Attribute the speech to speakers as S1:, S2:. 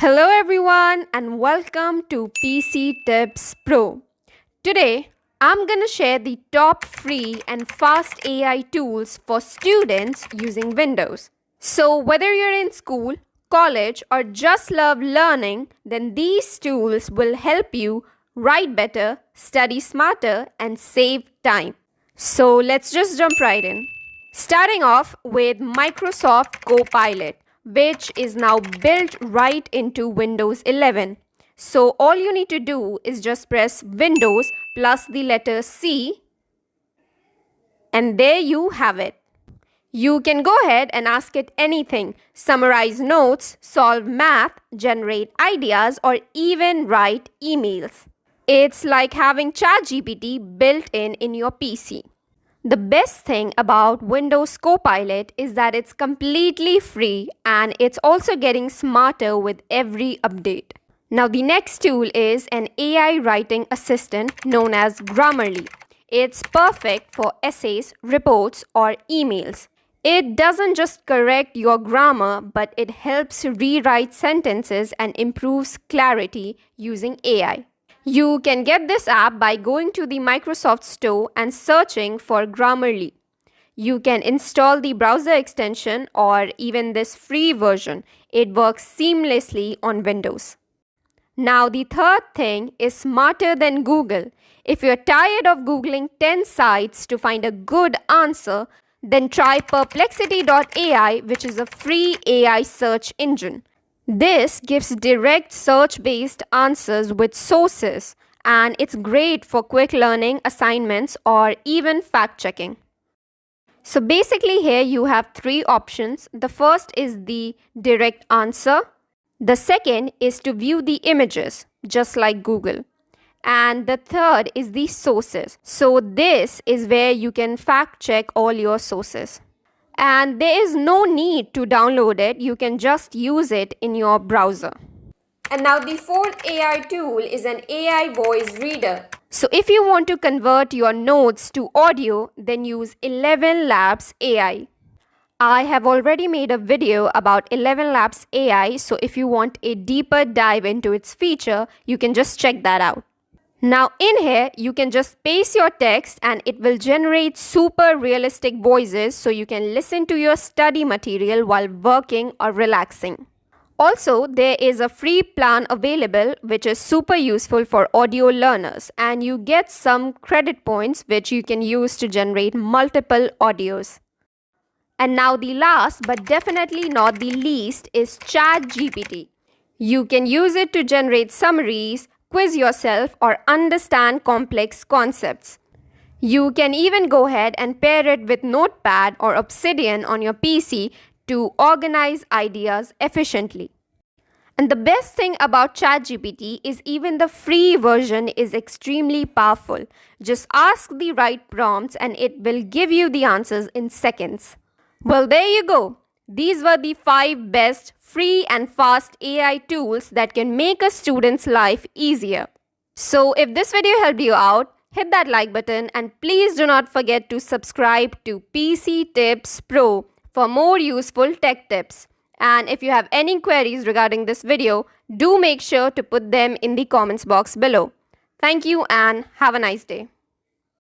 S1: Hello everyone and welcome to PC Tips Pro. Today, I'm gonna share the top free and fast AI tools for students using Windows. So whether you're in school, college or just love learning, then these tools will help you write better, study smarter and save time. So let's just jump right in. Starting off with Microsoft Copilot, which is now built right into Windows 11. So all you need to do is just press Windows plus the letter C, and there you have it. You can go ahead and ask it anything: summarize notes, solve math, generate ideas, or even write emails. It's like having ChatGPT built in your PC. The best thing about Windows Copilot is that it's completely free and it's also getting smarter with every update. Now the next tool is an AI writing assistant known as Grammarly. It's perfect for essays, reports, or emails. It doesn't just correct your grammar, but it helps rewrite sentences and improves clarity using AI. You can get this app by going to the Microsoft Store and searching for Grammarly. You can install the browser extension or even this free version. It works seamlessly on Windows. Now the third thing is smarter than Google. If you're tired of Googling 10 sites to find a good answer, then try Perplexity.ai, which is a free AI search engine. This gives direct search-based answers with sources, and it's great for quick learning assignments or even fact-checking. So basically here you have three options. The first is the direct answer. The second is to view the images, just like Google. And the third is the sources. So this is where you can fact-check all your sources. And there is no need to download it, you can just use it in your browser. And now the fourth AI tool is an AI voice reader. So if you want to convert your notes to audio, then use 11 Labs AI. I have already made a video about 11 Labs AI, so if you want a deeper dive into its feature, you can just check that out. Now in here, you can just paste your text and it will generate super realistic voices so you can listen to your study material while working or relaxing. Also, there is a free plan available which is super useful for audio learners, and you get some credit points which you can use to generate multiple audios. And now the last but definitely not the least is ChatGPT. You can use it to generate summaries, quiz yourself, or understand complex concepts. You can even go ahead and pair it with Notepad or Obsidian on your PC to organize ideas efficiently. And the best thing about ChatGPT is even the free version is extremely powerful. Just ask the right prompts and it will give you the answers in seconds. Well, there you go. These were the 5 best free and fast AI tools that can make a student's life easier. So if this video helped you out, hit that like button and please do not forget to subscribe to PC Tips Pro for more useful tech tips. And if you have any queries regarding this video, do make sure to put them in the comments box below. Thank you and have a nice day.